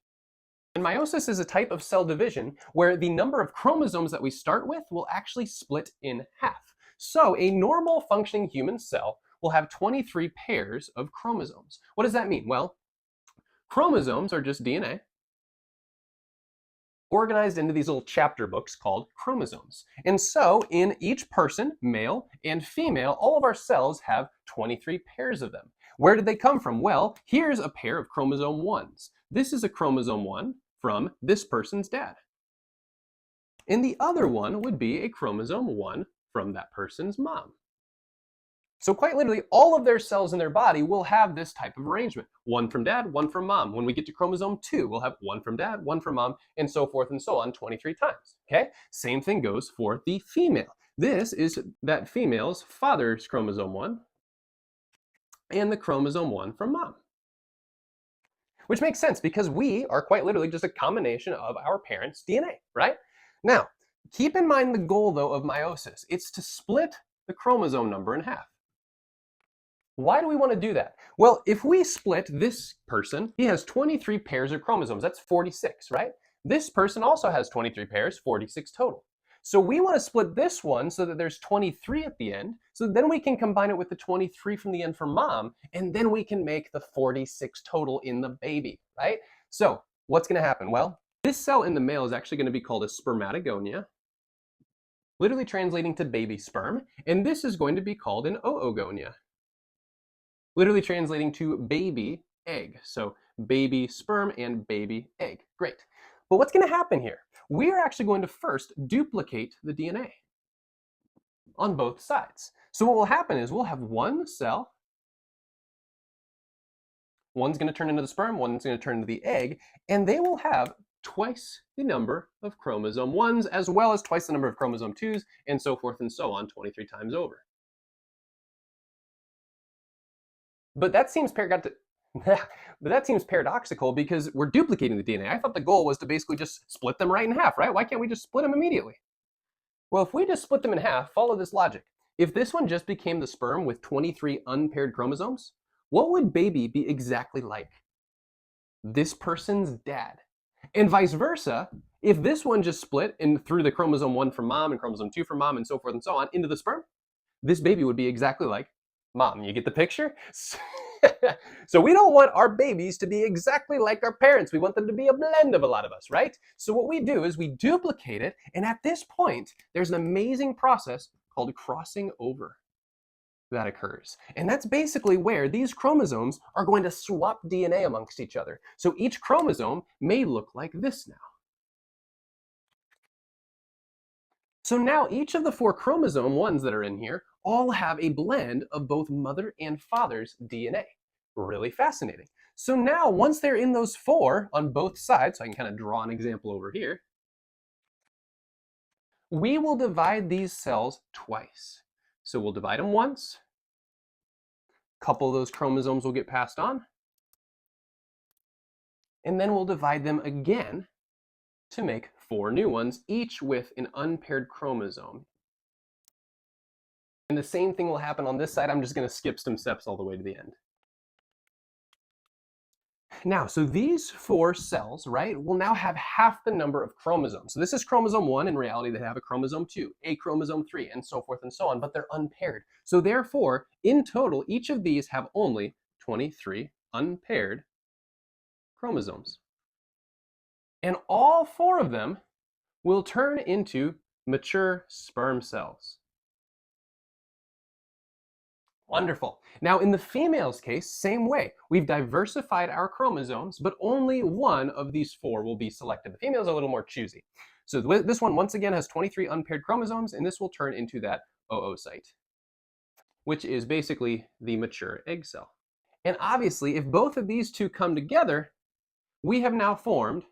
And meiosis is a type of cell division where the number of chromosomes that we start with will actually split in half. So a normal functioning human cell will have 23 pairs of chromosomes. What does that mean? Well, chromosomes are just DNA organized into these little chapter books called chromosomes. And so in each person, male and female, all of our cells have 23 pairs of them. Where did they come from? Well, here's a pair of chromosome 1s. This is a chromosome 1 from this person's dad. And the other one would be a chromosome 1 from that person's mom. So quite literally, all of their cells in their body will have this type of arrangement. One from dad, one from mom. When we get to chromosome 2, we'll have one from dad, one from mom, and so forth and so on 23 times. Okay? Same thing goes for the female. This is that female's father's chromosome 1 and the chromosome 1 from mom. Which makes sense because we are quite literally just a combination of our parents' DNA, right? Now, keep in mind the goal though of meiosis. It's to split the chromosome number in half. Why do we want to do that? Well, if we split this person, he has 23 pairs of chromosomes. That's 46, right? This person also has 23 pairs, 46 total. So we want to split this one so that there's 23 at the end, so then we can combine it with the 23 from the end for mom, and then we can make the 46 total in the baby, right? So what's going to happen? Well, this cell in the male is actually going to be called a spermatogonia, literally translating to baby sperm, and this is going to be called an oogonia, literally translating to baby egg. So baby sperm and baby egg. Great. But what's going to happen here? We are actually going to first duplicate the DNA on both sides. So what will happen is we'll have one cell. One's going to turn into the sperm, one's going to turn into the egg, and they will have twice the number of chromosome 1s as well as twice the number of chromosome 2s and so forth and so on 23 times over. But that seems paradoxical because we're duplicating the DNA. I thought the goal was to basically just split them right in half, right? Why can't we just split them immediately? Well, if we just split them in half, follow this logic. If this one just became the sperm with 23 unpaired chromosomes, what would baby be exactly like? This person's dad. And vice versa, if this one just split in through the chromosome 1 from mom and chromosome 2 from mom and so forth and so on into the sperm, this baby would be exactly like mom. You get the picture? So we don't want our babies to be exactly like our parents. We want them to be a blend of a lot of us, right? So what we do is we duplicate it, and at this point, there's an amazing process called crossing over that occurs. And that's basically where these chromosomes are going to swap DNA amongst each other. So each chromosome may look like this now. So now each of the 4 chromosome 1s that are in here all have a blend of both mother and father's DNA. Really fascinating. So now once they're in those 4 on both sides, so I can kind of draw an example over here, we will divide these cells twice. So we'll divide them once, a couple of those chromosomes will get passed on, and then we'll divide them again to make 4 new ones, each with an unpaired chromosome. And the same thing will happen on this side. I'm just going to skip some steps all the way to the end. Now, so these 4 cells, right, will now have half the number of chromosomes. So this is chromosome 1. In reality, they have a chromosome 2, a chromosome 3, and so forth and so on, but they're unpaired. So therefore, in total, each of these have only 23 unpaired chromosomes. And all 4 of them will turn into mature sperm cells. Wonderful. Now in the female's case, same way. We've diversified our chromosomes, but only one of these 4 will be selected. The females are a little more choosy. So this one, once again, has 23 unpaired chromosomes, and this will turn into that oocyte, which is basically the mature egg cell. And obviously, if both of these two come together, we have now formed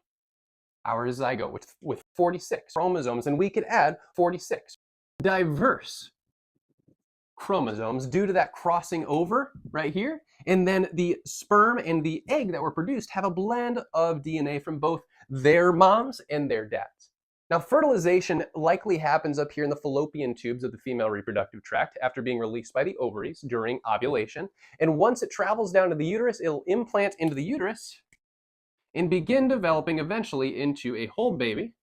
our zygote with 46 chromosomes, and we could add 46 diverse chromosomes due to that crossing over right here. And then the sperm and the egg that were produced have a blend of DNA from both their moms and their dads. Now, fertilization likely happens up here in the fallopian tubes of the female reproductive tract after being released by the ovaries during ovulation. And once it travels down to the uterus, it'll implant into the uterus and begin developing eventually into a whole baby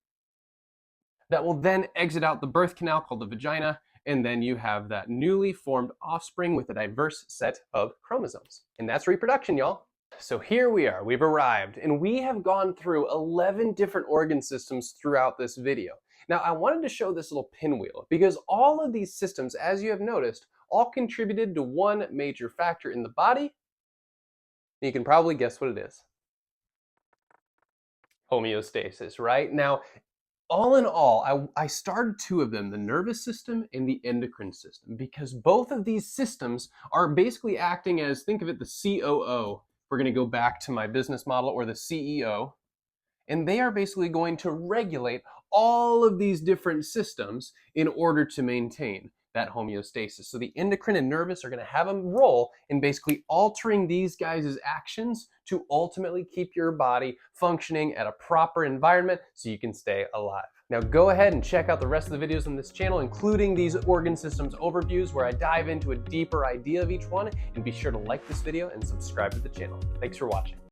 that will then exit out the birth canal called the vagina, and then you have that newly formed offspring with a diverse set of chromosomes. And that's reproduction, y'all. So here we are, we've arrived, and we have gone through 11 different organ systems throughout this video. Now, I wanted to show this little pinwheel because all of these systems, as you have noticed, all contributed to one major factor in the body. You can probably guess what it is. Homeostasis, right? Now, all in all, I started two of them, the nervous system and the endocrine system, because both of these systems are basically acting as, think of it, the COO. We're going to go back to my business model, or the CEO, and they are basically going to regulate all of these different systems in order to maintain that homeostasis. So the endocrine and nervous are going to have a role in basically altering these guys' actions to ultimately keep your body functioning at a proper environment so you can stay alive. Now go ahead and check out the rest of the videos on this channel, including these organ systems overviews where I dive into a deeper idea of each one, and be sure to like this video and subscribe to the channel. Thanks for watching.